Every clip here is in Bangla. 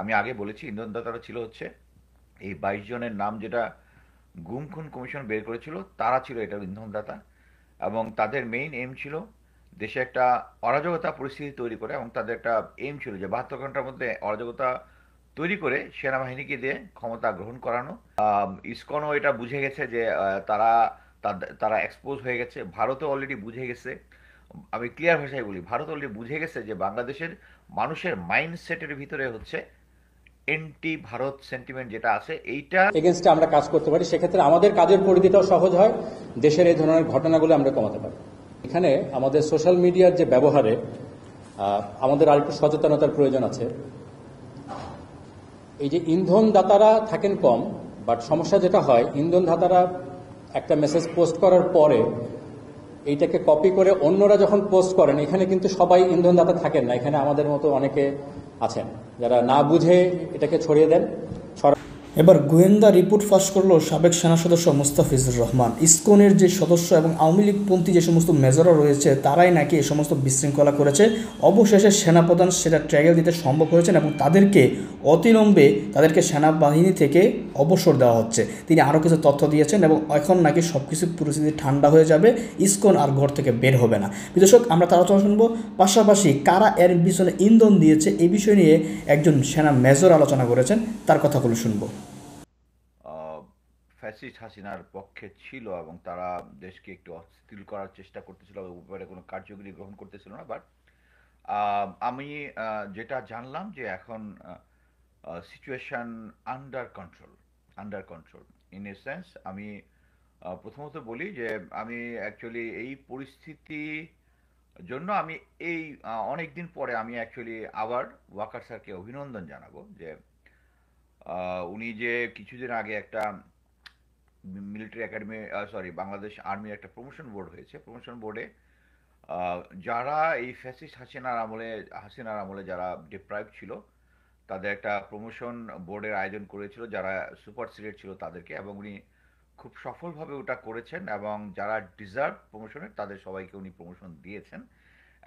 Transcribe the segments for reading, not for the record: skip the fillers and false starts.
আমি আগে বলেছি ইন্ধনদাতারা ছিল হচ্ছে এই 22 জনের নাম যেটা গুম খুন কমিশন বের করেছিল, তারা ছিল এটার ইন্ধনদাতা। এবং তাদের মেইন এম ছিল দেশে একটা অরাজকতা পরিস্থিতি তৈরি করে, এবং তাদের একটা এম ছিল যে 72 ঘন্টার মধ্যে অরাজকতা তৈরি করে সেনাবাহিনীকে দিয়ে ক্ষমতা গ্রহণ করানো। ইসকনও এটা বুঝে গেছে যে তারা তারা এক্সপোজ হয়ে গেছে, ভারতও অলরেডি বুঝে গেছে। আমি ক্লিয়ার ভাষায় বলি, ভারত অলরেডি বুঝে গেছে যে বাংলাদেশের মানুষের মাইন্ডসেটের ভিতরে হচ্ছে এন্টি ভারত সেন্টিমেন্ট যেটা আছে এইটা এগেনস্টে আমরা কাজ করতে পারি। সেক্ষেত্রে আমাদের কাজের পরিধিটাও সহজ হয়, দেশের এই ধরনের ঘটনাগুলো আমরা কমাতে পারি। এখানে আমাদের সোশ্যাল মিডিয়ার যে ব্যবহারে আমাদের আরেকটু সচেতনতার প্রয়োজন আছে। এই যে ইন্ধনদাতারা থাকেন কম, বাট সমস্যা যেটা হয়, ইন্ধনদাতারা একটা মেসেজ পোস্ট করার পরে এইটাকে কপি করে অন্যরা যখন পোস্ট করেন, এখানে কিন্তু সবাই ইন্ধনদাতা থাকেন না। এখানে আমাদের মতো অনেকে আছেন যারা না বুঝে এটাকে ছড়িয়ে দেন। এবার গোয়েন্দা রিপোর্ট ফাঁস করলো সাবেক সেনা সদস্য মুস্তাফিজুর রহমান। ইসকনের যে সদস্য এবং আওয়ামী লীগপন্থী যে সমস্ত মেজররা রয়েছে তারাই নাকি এই সমস্ত বিশৃঙ্খলা করেছে। অবশেষে সেনাপ্রধান সেটা ট্র্যাগেল দিতে সম্ভব হয়েছেন এবং তাদেরকে অতিলম্বে তাদেরকে সেনাবাহিনী থেকে অবসর দেওয়া হচ্ছে। তিনি আরও কিছু তথ্য দিয়েছেন এবং এখন নাকি সব কিছু পরিস্থিতি ঠান্ডা হয়ে যাবে, ইসকন আর ঘর থেকে বের হবে না। দর্শক, আমরা তার আলোচনা শুনবো, পাশাপাশি কারা এর পিছনে ইন্ধন দিয়েছে এই বিষয় নিয়ে একজন সেনা মেজর আলোচনা করেছেন, তার কথাগুলো শুনবো। ফ্যাসিস্ট হাসিনার পক্ষে ছিল এবং তারা দেশকে একটু অস্থিতিল করার চেষ্টা করতেছিল, উপরে কোনো কার্যকরী গ্রহণ করতেছিল না। বাট আমি যেটা জানলাম যে এখন situation under control in a sense. আমি প্রথমত বলি যে আমি অ্যাকচুয়ালি এই পরিস্থিতি জন্য আমি এই অনেক দিন পরে আমি অ্যাকচুয়ালি আবার ওয়াকার স্যারকে অভিনন্দন জানাবো যে উনি যে কিছুদিন আগে একটা মিলিটারি একাডেমি, সরি, বাংলাদেশ আর্মির একটা প্রমোশন বোর্ড হয়েছে। প্রমোশন বোর্ডে যারা এই ফ্যাসিস্ট হাসিনার আমলে যারা ডিপ্রাইভ ছিল তাদের একটা প্রমোশন বোর্ডের আয়োজন করেছিল, যারা সুপার সিলেক্ট ছিল তাদেরকে, এবং উনি খুব সফলভাবে ওটা করেছেন। এবং যারা ডিজার্ভ প্রমোশনের তাদের সবাইকে উনি প্রমোশন দিয়েছেন।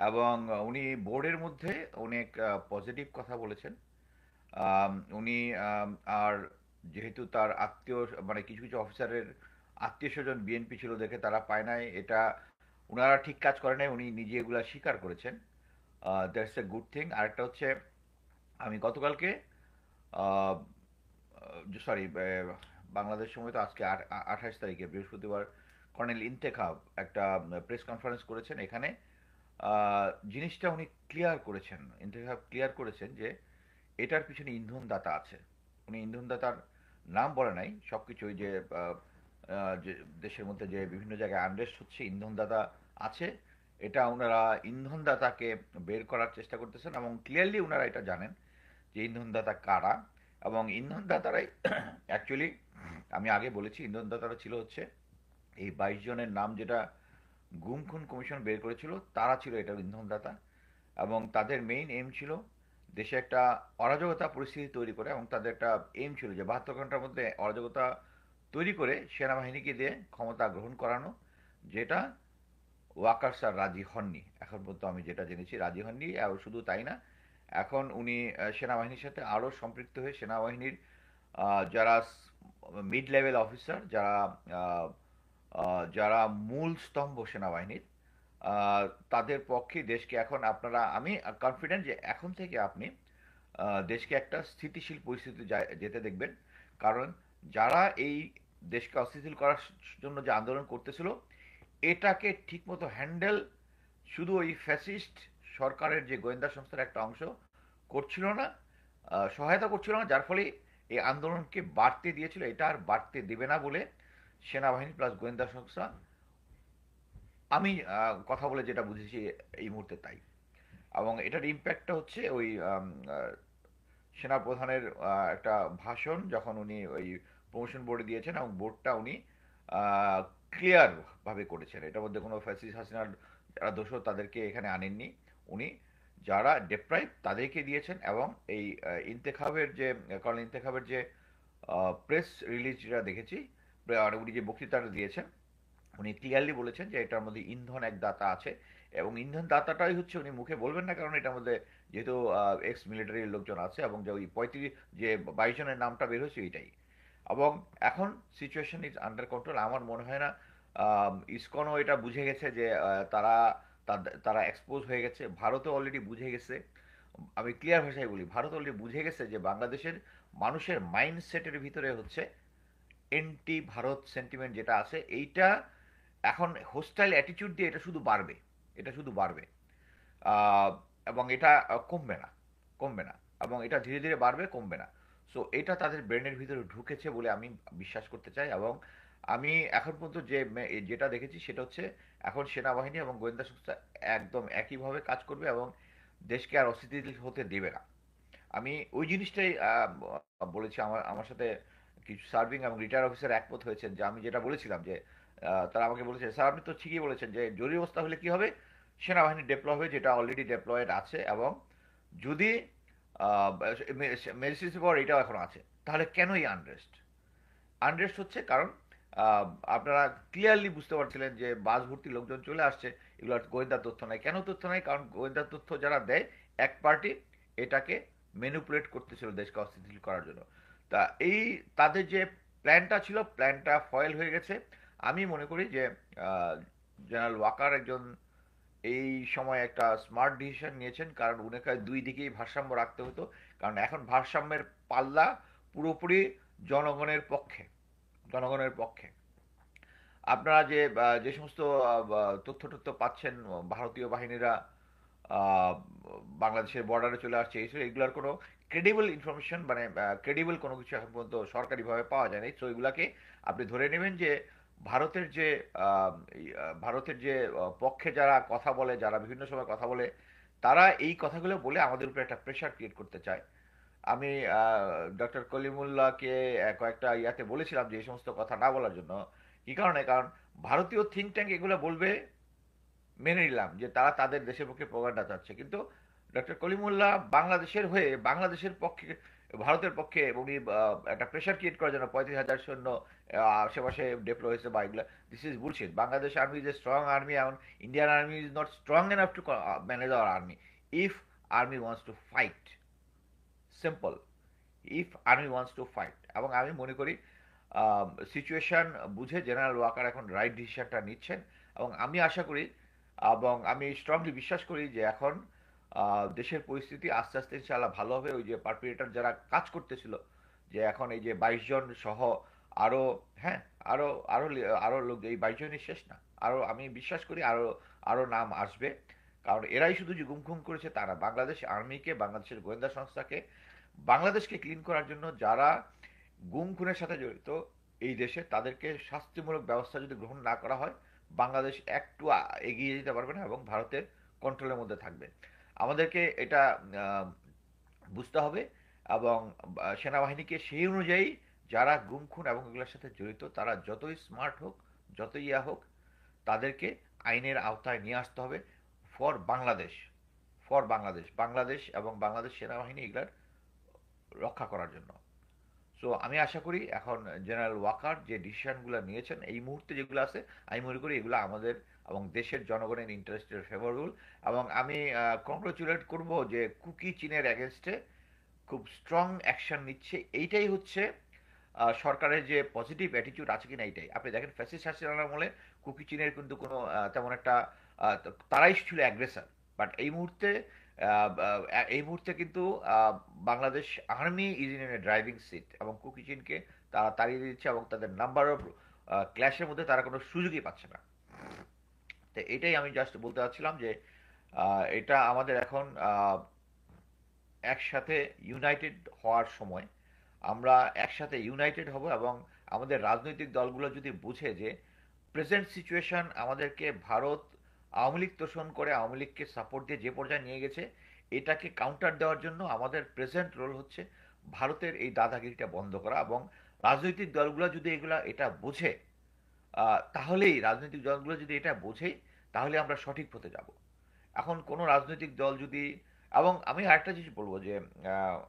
এবং উনি বোর্ডের মধ্যে অনেক পজিটিভ কথা বলেছেন। উনি আর যেহেতু তার আত্মীয়, মানে কিছু কিছু অফিসারের আত্মীয় স্বজন বিএনপি ছিল দেখে তারা পায় নাই, এটা ওনারা ঠিক কাজ করে নাই, উনি নিজে এগুলা স্বীকার করেছেন। That's a good thing. আরেকটা হচ্ছে, আমি গতকালকে সরি, বাংলাদেশ সময় তো আজকে 28 তারিখে বৃহস্পতিবার কর্নেল ইন্তেখাব একটা প্রেস কনফারেন্স করেছেন। এখানে জিনিসটা উনি ক্লিয়ার করেছেন যে এটার পিছনে ইন্ধনদাতা আছে। উনি ইন্ধনদাতার নাম বলে নাই, সব কিছুই যে যে দেশের মধ্যে যে বিভিন্ন জায়গায় আনরেস্ট হচ্ছে, ইন্ধনদাতা আছে। এটা ওনারা ইন্ধনদাতাকে বের করার চেষ্টা করতেছেন এবং ক্লিয়ারলি ওনারা এটা জানেন যে ইন্ধনদাতা কারা। এবং ইন্ধনদাতারাই অ্যাকচুয়ালি, আমি আগে বলেছি ইন্ধনদাতারা ছিল হচ্ছে এই 22 জনের নাম যেটা গুম খুন কমিশন বের করেছিল, তারা ছিল এটার ইন্ধনদাতা। এবং তাদের মেইন এম ছিল দেশে একটা অরাজকতা পরিস্থিতি তৈরি করে, এবং তাদের একটা এম ছিল যে 72 ঘন্টার মধ্যে অরাজকতা তৈরি করে সেনাবাহিনীকে দিয়ে ক্ষমতা গ্রহণ করানো, যেটা ওয়াকার স্যার রাজি হননি। এখন পর্যন্ত আমি যেটা জেনেছি রাজি হননি। আর শুধু তাই না, এখন উনি সেনাবাহিনীর সাথে আরও সম্পৃক্ত হয়ে সেনাবাহিনীর যারা মিড লেভেল অফিসার, যারা মূল স্তম্ভ সেনাবাহিনীর, তাদের পক্ষে দেশকে এখন আপনারা, আমি কনফিডেন্ট যে এখন থেকে আপনি দেশকে একটা স্থিতিশীল পরিস্থিতি যেতে দেখবেন। কারণ যারা এই দেশকে অস্থিতিশীল করার জন্য যে আন্দোলন করতেছিল, এটাকে ঠিকমতো হ্যান্ডেল শুধু ওই ফ্যাসিস্ট সরকারের যে গোয়েন্দা সংস্থার একটা অংশ করছিল না, সহায়তা করছিল না, যার ফলে এই আন্দোলনকে বাড়তে দিয়েছিল। এটা আর বাড়তে দেবে না বলে সেনাবাহিনী প্লাস গোয়েন্দা সংস্থা, আমি কথা বলে যেটা বুঝেছি এই মুহূর্তে তাই। এবং এটার ইম্প্যাক্টটা হচ্ছে ওই সেনাপ্রধানের একটা ভাষণ যখন উনি ওই প্রমোশন বোর্ডে দিয়েছেন, এবং বোর্ডটা উনি ক্লিয়ার ভাবে করেছেন। এটার মধ্যে কোনো ফ্যাসিস্ট হাসিনার যারা দোষর তাদেরকে এখানে আনেননি, উনি যারা ডেপ্রাইভ তাদেরকে দিয়েছেন। এবং এই ইন্তেখাবের যে কর্নেল ইন্তেখাবের যে প্রেস রিলিজ যেটা দেখেছি, উনি যে বক্তৃতাটা দিয়েছেন, উনি ক্লিয়ারলি বলেছেন যে এটার মধ্যে ইন্ধন এক দাতা আছে, এবং ইন্ধন দাতাটাই হচ্ছে, উনি মুখে বলবেন না কারণ এটার মধ্যে যেহেতু এক্স মিলিটারির লোকজন আছে এবং যে ওই 22 জনের নামটা বের হয়েছে এইটাই। এবং এখন সিচুয়েশন ইজ আন্ডার কন্ট্রোল। আমার মনে হয় না ইসকনও এটা বুঝে গেছে যে তারা এক্সপোজ হয়ে গেছে। ভারতও অলরেডি বুঝে গেছে। আমি ক্লিয়ার ভাষায় বলি, ভারত অলরেডি বুঝে গেছে যে বাংলাদেশের মানুষের মাইন্ডসেটের ভিতরে হচ্ছে এন্টি ভারত সেন্টিমেন্ট যেটা আছে এইটা এখন হোস্টাইল অ্যাটিটিউড দিয়ে এটা শুধু বাড়বে, এটা শুধু বাড়বে। আহ, এবং এটা কমবে না, কমবে না, এবং এটা ধীরে ধীরে বাড়বে, কমবে না। সো এটা তাদের ব্রেনের ভিতরে ঢুকেছে বলে আমি বিশ্বাস করতে চাই। এবং আমি এখন পর্যন্ত যেটা দেখেছি সেটা হচ্ছে এখন সেনাবাহিনী এবং গোয়েন্দা সংস্থা একদম একইভাবে কাজ করবে এবং দেশকে আর অস্থিতিশীল হতে দেবে না। আমি ওই জিনিসটাই বলেছি। আমার আমার সাথে কিছু সার্ভিং এবং রিটায়ার অফিসার একমত হয়েছেন যে আমি যেটা বলেছিলাম যে তারা আমাকে বলেছে, স্যার আপনি তো ঠিকই বলেছেন যে জরুরি অবস্থা হলে কি হবে, সেনাবাহিনী ডেপ্লয় হবে, যেটা অলরেডি ডেপ্লয়েড আছে। এবং যদি মেডিসিন পাওয়ার এটাও এখন আছে, তাহলে কেন এই আনরেস্ট? আনরেস্ট হচ্ছে কারণ আহ, আপনারা ক্লিয়ারলি বুঝতে পারছিলেন যে বাস ভর্তি লোকজন চলে আসছে, এগুলো গোয়েন্দা তথ্য নাই। কেন তথ্য নাই? কারণ গোয়েন্দা তথ্য যারা দেয় এক পার্টি এটাকে ম্যানিপুলেট করতেছিল দেশকে অস্থিতিশীল করার জন্য। তা এই তাদের যে প্ল্যানটা ছিল, প্ল্যানটা ফয়েল হয়ে গেছে। আমি মনে করি যে জেনারেল ওয়াকার একজন এই সময় একটা স্মার্ট ডিসিশন নিয়েছেন, কারণ উনাকে দুই দিকেই ভারসাম্য রাখতে হতো। কারণ এখন ভারসাম্যের পাল্লা পুরোপুরি জনগণের পক্ষে, জনগণের পক্ষে। আপনারা যে সমস্ত তথ্য তথ্য পাচ্ছেন, ভারতীয় বাহিনীরা আহ, বাংলাদেশের বর্ডারে চলে আসছে, এগুলার কোনো ক্রেডিবল ইনফরমেশন মানে ক্রেডিবল কোনো কিছু এখন পর্যন্ত সরকারিভাবে পাওয়া যায়নি। তো এগুলাকে আপনি ধরে নেবেন যে ভারতের যে ভারতের যে পক্ষে যারা কথা বলে, যারা বিভিন্ন সময় কথা বলে, তারা এই কথাগুলো বলে আমাদের উপরে একটা প্রেশার ক্রিয়েট করতে চায়। আমি ডক্টর কলিমুল্লাহকে কয়েকটা ইয়াতে বলেছিলাম যে এই সমস্ত কথা না বলার জন্য। কি কারণে? কারণ ভারতীয় থিঙ্ক ট্যাঙ্ক এগুলো বলবে, মেনে নিলাম যে তারা তাদের দেশের পক্ষে প্রোপাগান্ডা চাচ্ছে, কিন্তু ডক্টর কলিমুল্লাহ বাংলাদেশের হয়ে বাংলাদেশের পক্ষে, ভারতের পক্ষে উনি একটা প্রেশার ক্রিয়েট করার জন্য 35,000 সৈন্য আশেপাশে ডেপ্লয় হয়েছে বা এগুলো, this is bullshit. Bangladesh army is a strong army and Indian army is not strong enough to manage hour army if army wants to fight. Simple, if army wants to fight. এবং আমি মনে করি সিচুয়েশন বুঝে জেনারেল ওয়াকার এখন রাইট ডিসিশনটা নিচ্ছেন। এবং আমি আশা করি এবং আমি স্ট্রংলি বিশ্বাস করি যে এখন দেশের পরিস্থিতি আস্তে আস্তে ইনশাআল্লাহ ভালো হবে। ওই যে পারপিটেটর যারা কাজ করতেছিল, যে এখন এই যে 22 জন সহ আরো, হ্যাঁ, আরো আরো আরো লোক, এই 22 জনই শেষ না, আরো আমি বিশ্বাস করি আরো আরো নাম আসবে। কারণ এরাই শুধু যে গুম করেছে তারা, বাংলাদেশ আর্মিকে, বাংলাদেশের গোয়েন্দা সংস্থাকে, বাংলাদেশকে ক্লিন করার জন্য যারা গুম খুনের সাথে জড়িত এই দেশে, তাদেরকে শাস্তিমূলক ব্যবস্থা যদি গ্রহণ না করা হয়, বাংলাদেশ একটু এগিয়ে যেতে পারবে না এবং ভারতের কন্ট্রোলের মধ্যে থাকবে। আমাদেরকে এটা আহ, বুঝতে হবে। এবং সেনাবাহিনীকে সেই অনুযায়ী যারা গুম খুন এবং এগুলোর সাথে জড়িত, তারা যতই স্মার্ট হোক, যতই ইয়া হোক, তাদেরকে আইনের আওতায় নিয়ে আসতে হবে ফর বাংলাদেশ, ফর বাংলাদেশ, বাংলাদেশ এবং বাংলাদেশ সেনাবাহিনী এগুলার রক্ষা করার জন্য। সো আমি আশা করি এখন জেনারেল ওয়াকার যে ডিসিশনগুলো নিয়েছেন এই মুহূর্তে যেগুলো আছে, আমি মনে করি এগুলো আমাদের এবং দেশের জনগণের ইন্টারেস্টের ফেভারেবল। এবং আমি কংগ্রেচুলেট করব যে কুকি চীনের এগেনস্টে খুব স্ট্রং অ্যাকশন নিচ্ছে। এইটাই হচ্ছে সরকারের যে পজিটিভ অ্যাটিটিউড আছে কিনা এইটাই। আপনি দেখেন ফ্যাসিস্ট শাসনের আমলে কুকি চীনের কিন্তু কোনো তেমন একটা তারাই ছিল অ্যাগ্রেসর। বাট এই মুহূর্তে কিন্তু Bangladesh army is in a driving seat এবং কুকি চীনকে তারা তাড়িয়ে দিচ্ছে এবং তাদের নাম্বার অফ ক্ল্যাশের মধ্যে তারা কোনো সুযোগই পাচ্ছে না। তো এটাই আমি জাস্ট বলতে চাচ্ছিলাম যে এটা আমাদের এখন একসাথে ইউনাইটেড হওয়ার সময়। আমরা একসাথে ইউনাইটেড হব এবং আমাদের রাজনৈতিক দলগুলো যদি বুঝে যে প্রেজেন্ট সিচুয়েশন আমাদেরকে ভারত আওয়ামী লীগ তোষণ করে আওয়ামী লীগকে সাপোর্ট দিয়ে যে পর্যায়ে নিয়ে গেছে, এটাকে কাউন্টার দেওয়ার জন্য আমাদের প্রেজেন্ট রোল হচ্ছে ভারতের এই দাদাগিরিটা বন্ধ করা। এবং রাজনৈতিক দলগুলো যদি এটা বোঝে, তাহলেই রাজনৈতিক দলগুলো যদি এটা বোঝে, তাহলে আমরা সঠিক পথে যাব। এখন কোনো রাজনৈতিক দল যদি, এবং আমি আরেকটা জিনিস বলবো যে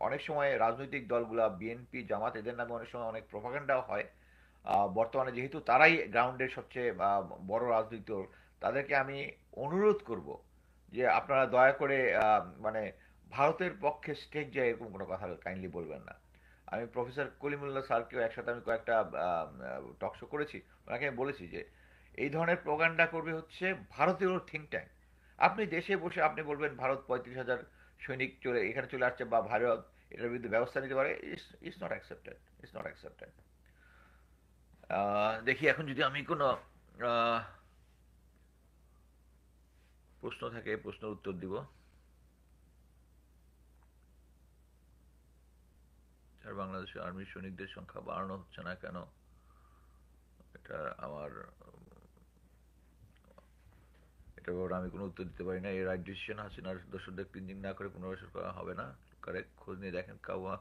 অনেক সময় রাজনৈতিক দলগুলা বিএনপি জামাত এদের নামে অনেক সময় অনেক প্রোপাগান্ডাও হয়। বর্তমানে যেহেতু তারাই গ্রাউন্ডের সবচেয়ে বড় রাজনৈতিক দল, তাদেরকে আমি অনুরোধ করব যে আপনারা দয়া করে মানে ভারতের পক্ষে স্টেক যায় এরকম কোনো কথা কাইন্ডলি বলবেন না। আমি প্রফেসর কলিমুল্লাহ স্যারকেও একসাথে আমি কয়েকটা টক শো করেছি, ওনাকে আমি বলেছি যে এই ধরনের প্রোপাগান্ডা করবে হচ্ছে ভারতীয় থিঙ্ক ট্যাঙ্ক। আপনি দেশে বসে আপনি বলবেন ভারত 35,000 সৈনিক এখানে চলে আসছে বা ভারত এটার বিরুদ্ধে ব্যবস্থা নিতে পারে, it's not accepted, it's not accepted. দেখি এখন যদি আমি কোনো আহ, প্রশ্ন থাকে প্রশ্নের উত্তর দিব। আর বাংলাদেশের আর্মির সৈনিকদের সংখ্যা বাড়ানো হচ্ছে না কেন, এটা আমার এটার ব্যাপারে আমি কোনো উত্তর দিতে পারি না। এই রাইট ডিসিশন হাসিনার দোষরদের ক্লিনজিং না করে পুনর্বাসন করা হবে না। কারেক্ট, খোঁজ নিয়ে দেখেন কাউয়া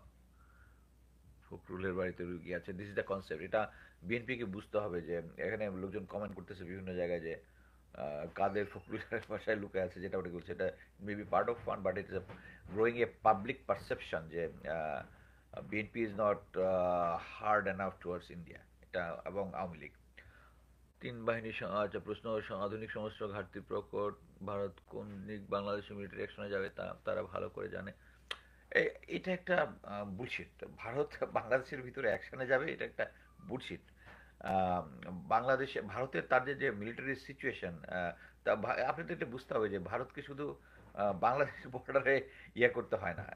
ফখরুলের বাড়িতে রুগী আছে। This is the concept. এটা বিএনপিকে বুঝতে হবে যে এখানে লোকজন কমেন্ট করতেছে বিভিন্ন জায়গায় যে কাদের ফখরুলের বাসায় লুকে আছে, যেটা ওটা বলছে, এটা maybe part of fun, but it is growing a public perception যে BNP is not hard enough towards India, এটা এবং আওয়ামী লীগ। তিন বাহিনী আচ্ছা, প্রশ্ন, আধুনিক সমস্ত ঘাটতি প্রকট, ভারত কোন দিক বাংলাদেশের মিলিটারি অ্যাকশনে যাবে তা তারা ভালো করে জানে। এটা একটা বুলশিট। ভারত বাংলাদেশের ভিতরে অ্যাকশনে যাবে, এটা একটা বুলশিট। বাংলাদেশে ভারতের তাদের যে মিলিটারি সিচুয়েশন, তা আপনাদের এটা বুঝতে হবে যে ভারতকে শুধু বাংলাদেশ বর্ডারে ইয়ে করতে হয় না,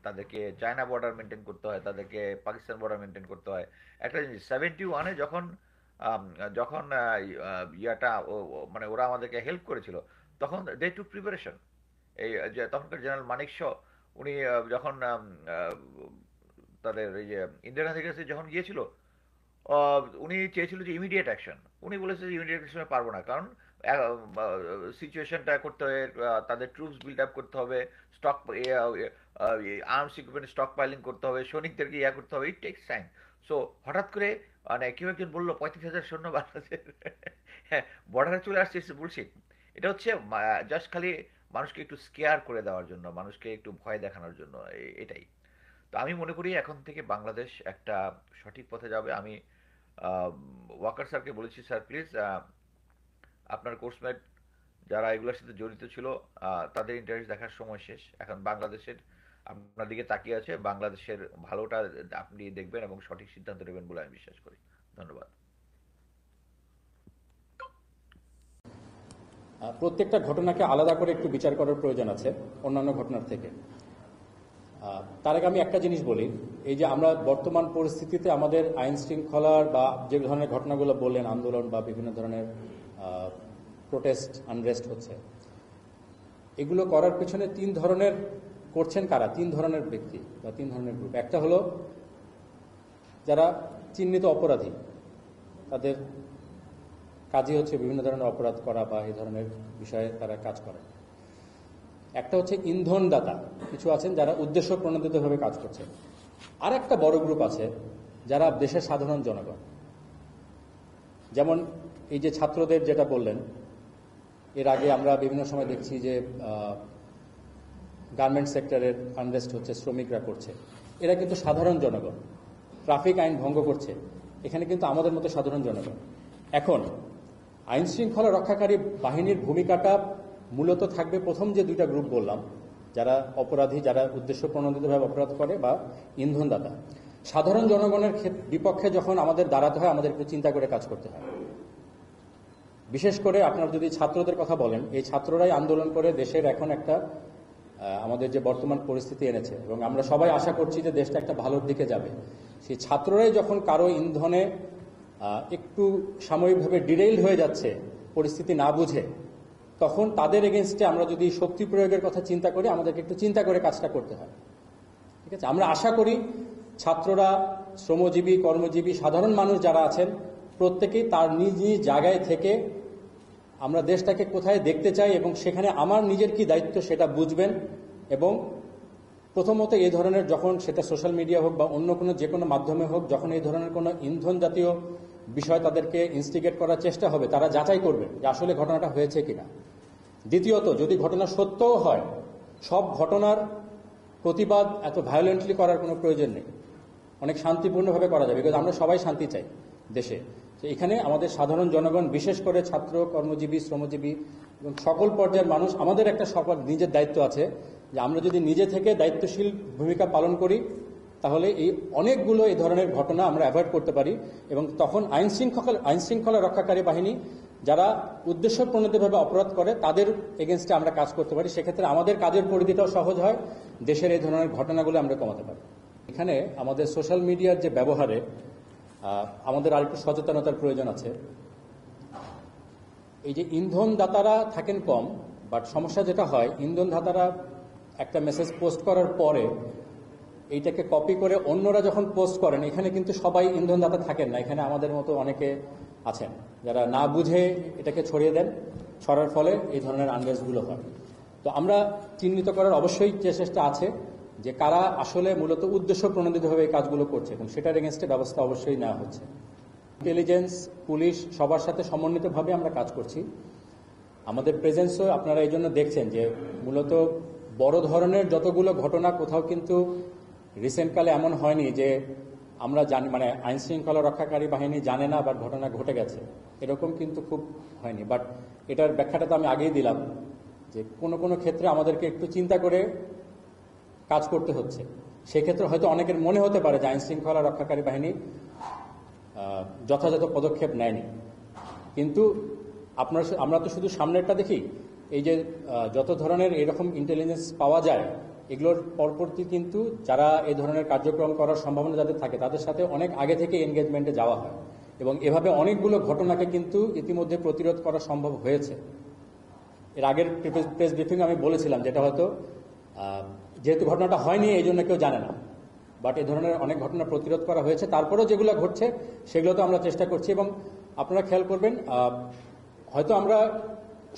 তাদেরকে চায়না বর্ডার মেনটেন করতে হয়, তাদেরকে পাকিস্তান বর্ডার মেনটেন করতে হয়। একটা জিনিস 71-এ যখন আম, যখন ইয়াটা মানে ওরা আমাদেরকে হেল্প করেছিল, তখন দে টু প্রিপারেশন। এই যে তখনকার জেনারেল মানিক শ, উনি যখন তাদের এই যে ইন্দিরা গান্ধীর কাছে যখন গিয়েছিল, উনি চেয়েছিল যে ইমিডিয়েট অ্যাকশন। উনি বলেছে যে ইমিডিয়েট অ্যাকশনে পারবো না, কারণ সিচুয়েশনটা করতে হবে, তাদের ট্রুপস বিল্ড আপ করতে হবে, stock arms equipment stock piling করতে হবে, সৈনিকদেরকে ইয়া করতে হবে, ইট টেক্স টাইম। সো হঠাৎ করে মানে কেউ একজন বললো 35,000 সৈন্য বাংলাদেশের হ্যাঁ বর্ডারে চলে আসছে, বুলশিট। এটা হচ্ছে জাস্ট খালি মানুষকে একটু স্কেয়ার করে দেওয়ার জন্য, মানুষকে একটু ভয় দেখানোর জন্য, এটাই। তো আমি মনে করি এখন থেকে বাংলাদেশ একটা সঠিক পথে যাবে। আমি ওয়াকার স্যারকে বলেছি, স্যার প্লিজ আপনার কোর্সমেট যারা এগুলোর সাথে জড়িত ছিল তাদের ইন্টারেস্ট দেখার সময় শেষ। এখন বাংলাদেশের আপনার দিকে তাকিয়ে আছে, বাংলাদেশের ভালোটা আপনি দেখবেন এবং সঠিক সিদ্ধান্ত নেবেন বলে আমি বিশ্বাস করি। ধন্যবাদ। প্রত্যেকটা ঘটনাকে আলাদা করে একটু বিচার করার প্রয়োজন আছে অন্যান্য ঘটনার থেকে। তার আগে আমি একটা জিনিস বলি, এই যে আমরা বর্তমান পরিস্থিতিতে আমাদের আইন শৃঙ্খলার বা যে ধরনের ঘটনাগুলো বললেন, আন্দোলন বা বিভিন্ন ধরনের প্রোটেস্ট আনরেস্ট হচ্ছে, এগুলো করার পেছনে তিন ধরনের করছেন কারা, তিন ধরনের ব্যক্তি বা তিন ধরনের গ্রুপ। একটা হলো যারা চিহ্নিত অপরাধী, তাদের কাজই হচ্ছে বিভিন্ন ধরনের অপরাধ করা বা এই ধরনের বিষয়ে তারা কাজ করে। একটা হচ্ছে ইন্ধনদাতা, কিছু আছেন যারা উদ্দেশ্য প্রণোদিতভাবে কাজ করছে। আর একটা বড় গ্রুপ আছে যারা দেশের সাধারণ জনগণ। যেমন এই যে ছাত্রদের যেটা বললেন, এর আগে আমরা বিভিন্ন সময় দেখছি যে গার্মেন্টস সেক্টরের আনরেস্ট হচ্ছে, শ্রমিকরা করছে, এরা কিন্তু সাধারণ জনগণ। ট্রাফিক আইন ভঙ্গ করছে, এখানে কিন্তু আমাদের মতো সাধারণ জনগণ। এখন আইন শৃঙ্খলা রক্ষাকারী বাহিনীর ভূমিকাটা মূলত থাকবে প্রথম যে দুইটা গ্রুপ বললাম, যারা অপরাধী, যারা উদ্দেশ্য প্রণোদিতভাবে অপরাধ করে, বা ইন্ধনদাতা। সাধারণ জনগণের বিপক্ষে যখন আমাদের দাঁড়াতে হয়, আমাদের একটু চিন্তা করে কাজ করতে হয়। বিশেষ করে আপনারা যদি ছাত্রদের কথা বলেন, এই ছাত্ররাই আন্দোলন করে দেশের এখন একটা আমাদের যে বর্তমান পরিস্থিতি এনেছে, এবং আমরা সবাই আশা করছি যে দেশটা একটা ভালোর দিকে যাবে। সেই ছাত্ররাই যখন কারো ইন্ধনে একটু সাময়িকভাবে ডিরেইল হয়ে যাচ্ছে, পরিস্থিতি না বুঝে, তখন তাদের এগেনস্টে আমরা যদি শক্তি প্রয়োগের কথা চিন্তা করি, আমাদেরকে একটু চিন্তা করে কাজটা করতে হয়। ঠিক আছে, আমরা আশা করি ছাত্ররা, শ্রমজীবী, কর্মজীবী, সাধারণ মানুষ যারা আছেন, প্রত্যেকেই তার নিজ নিজ জায়গায় থেকে আমরা দেশটাকে কোথায় দেখতে চাই এবং সেখানে আমার নিজের কি দায়িত্ব সেটা বুঝবেন। এবং প্রথমত এই ধরনের যখন সেটা সোশ্যাল মিডিয়া হোক বা অন্য কোনো যে কোনো মাধ্যমে হোক, যখন এই ধরনের কোনো ইন্ধন জাতীয় বিষয় তাদেরকে ইনস্টিগেট করার চেষ্টা হবে, তারা যাচাই করবেন যে আসলে ঘটনাটা হয়েছে কিনা। দ্বিতীয়ত, যদি ঘটনা সত্যও হয়, সব ঘটনার প্রতিবাদ এত ভায়োলেন্টলি করার কোনো প্রয়োজন নেই, অনেক শান্তিপূর্ণভাবে করা যাবে, বিকজ আমরা সবাই শান্তি চাই দেশে। তো এখানে আমাদের সাধারণ জনগণ, বিশেষ করে ছাত্র, কর্মজীবী, শ্রমজীবী এবং সকল পর্যায়ের মানুষ, আমাদের একটা সকল নিজের দায়িত্ব আছে যে আমরা যদি নিজে থেকে দায়িত্বশীল ভূমিকা পালন করি তাহলে এই অনেকগুলো এই ধরনের ঘটনা আমরা অ্যাভয়েড করতে পারি এবং তখন আইন শৃঙ্খলা রক্ষাকারী বাহিনী যারা উদ্দেশ্যপ্রণোদিতভাবে অপরাধ করে তাদের এগেনস্টে আমরা কাজ করতে পারি। সেক্ষেত্রে আমাদের কাজের পরিধিটাও সহজ হয়, দেশের এই ধরনের ঘটনাগুলো আমরা কমাতে পারি। এখানে আমাদের সোশ্যাল মিডিয়ার যে ব্যবহারে আমাদের আরেকটু সচেতনতার প্রয়োজন আছে। এই যে ইন্ধনদাতারা থাকেন কম, বাট সমস্যা যেটা হয় ইন্ধনদাতারা একটা মেসেজ পোস্ট করার পরে এইটাকে কপি করে অন্যরা যখন পোস্ট করেন, এখানে কিন্তু সবাই ইন্ধনদাতা থাকেন না। এখানে আমাদের মতো অনেকে আছেন যারা না বুঝে এটাকে ছড়িয়ে দেন, ছড়ার ফলে এই ধরনের আনরেস্টগুলো হয়। তো আমরা চিহ্নিত করার অবশ্যই চেষ্টা আছে যে কারা আসলে মূলত উদ্দেশ্য প্রণোদিতভাবে এই কাজগুলো করছে এবং সেটার এগেনস্টে ব্যবস্থা অবশ্যই নেওয়া হচ্ছে। ইন্টেলিজেন্স, পুলিশ সবার সাথে সমন্বিতভাবে আমরা কাজ করছি। আমাদের প্রেজেন্সও আপনারা এই জন্য দেখছেন যে মূলত বড় ধরনের যতগুলো ঘটনা কোথাও কিন্তু রিসেন্টকালে এমন হয়নি যে আমরা জানি মানে আইন শৃঙ্খলা রক্ষাকারী বাহিনী জানে না বা ঘটনা ঘটে গেছে, এরকম কিন্তু খুব হয়নি। বাট এটার ব্যাখ্যাটা তো আমি আগেই দিলাম যে কোনো কোনো ক্ষেত্রে আমাদেরকে একটু চিন্তা করে কাজ করতে হচ্ছে। সেক্ষেত্রে হয়তো অনেকের মনে হতে পারে যে আইন শৃঙ্খলা রক্ষাকারী বাহিনী যথাযথ পদক্ষেপ নেয়নি, কিন্তু আমরা তো শুধু সামনেরটা দেখি। এই যে যত ধরনের এরকম ইন্টেলিজেন্স পাওয়া যায় এগুলোর পরবর্তী কিন্তু যারা এই ধরনের কার্যক্রম করার সম্ভাবনা যাদের থাকে তাদের সাথে অনেক আগে থেকে এনগেজমেন্টে যাওয়া হয় এবং এভাবে অনেকগুলো ঘটনাকে কিন্তু ইতিমধ্যে প্রতিরোধ করা সম্ভব হয়েছে। এর আগের প্রেস ব্রিফিং আমি বলেছিলাম যেটা হয়তো যেহেতু ঘটনাটা হয়নি এই জন্য কেউ জানে না, বাট এই ধরনের অনেক ঘটনা প্রতিরোধ করা হয়েছে। তারপরেও যেগুলো ঘটছে সেগুলো তো আমরা চেষ্টা করছি এবং আপনারা খেয়াল করবেন হয়তো আমরা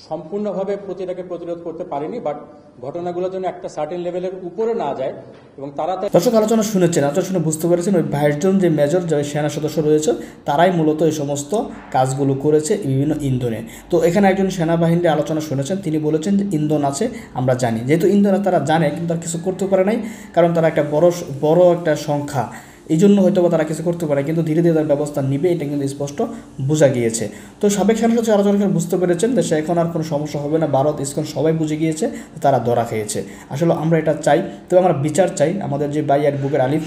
সম্পূর্ণভাবে প্রতিটাকে প্রতিরোধ করতে পারিনি, বাট ঘটনাগুলোর জন্য একটা সার্টেন লেভেলের উপরে না যায় এবং তারা দর্শক আলোচনা শুনেছেন, আলোচনা শুনে বুঝতে পেরেছেন ওই 22 জন যে মেজর যারা সেনা সদস্য রয়েছে তারাই মূলত এই সমস্ত কাজগুলো করেছে বিভিন্ন ইন্ধনে। তো এখানে একজন সেনাবাহিনীর আলোচনা শুনেছেন, তিনি বলেছেন যে ইন্ধন আছে আমরা জানি, যেহেতু ইন্ধন তারা জানে কিন্তু আর কিছু করতে পারে নাই, কারণ তারা একটা বড় একটা সংখ্যা, এই জন্য হয়তো তারা কিছু করতে পারে, কিন্তু ধীরে ধীরে তার ব্যবস্থা নিবে এটা কিন্তু স্পষ্ট বোঝা গিয়েছে। তো সাবেক সেনা সচিব আলোচনা করে বুঝতে পেরেছেন দেশে এখন আর কোনো সমস্যা হবে না, ভারত ইসকন সবাই বুঝে গিয়েছে তারা ধরা খেয়েছে। আসলে আমরা এটা চাই, তবে আমরা বিচার চাই। আমাদের যে ভাই বুকের আলিফ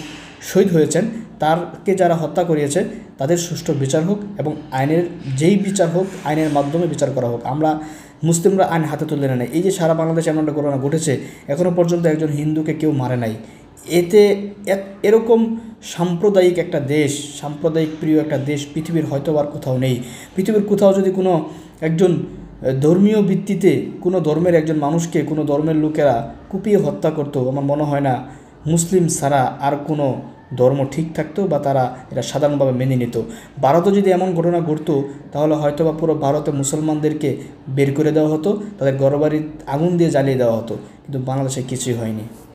শহীদ হয়েছেন তারকে যারা হত্যা করিয়েছে তাদের সুষ্ঠু বিচার হোক এবং আইনের যেই বিচার হোক আইনের মাধ্যমে বিচার করা হোক। আমরা মুসলিমরা আইন হাতে তুলে নেয়। এই যে সারা বাংলাদেশে এমন একটা ঘটনা ঘটেছে, এখনও পর্যন্ত একজন হিন্দুকে কেউ মারে নাই। এতে এরকম সাম্প্রদায়িক একটা দেশ, সাম্প্রদায়িক প্রিয় একটা দেশ পৃথিবীর হয়তো আর কোথাও নেই। পৃথিবীর কোথাও যদি কোনো একজন ধর্মীয় ভিত্তিতে কোনো ধর্মের একজন মানুষকে কোনো ধর্মের লোকেরা কুপিয়ে হত্যা করতো, আমার মনে হয় না মুসলিম ছাড়া আর কোনো ধর্ম ঠিক থাকতো বা তারা এটা সাধারণভাবে মেনে নিত। ভারতে যদি এমন ঘটনা ঘটতো তাহলে হয়তো বা পুরো ভারতে মুসলমানদেরকে বের করে দেওয়া হতো, তাদের ঘরবাড়ি আগুন দিয়ে জ্বালিয়ে দেওয়া হতো, কিন্তু বাংলাদেশে কিছুই হয়নি।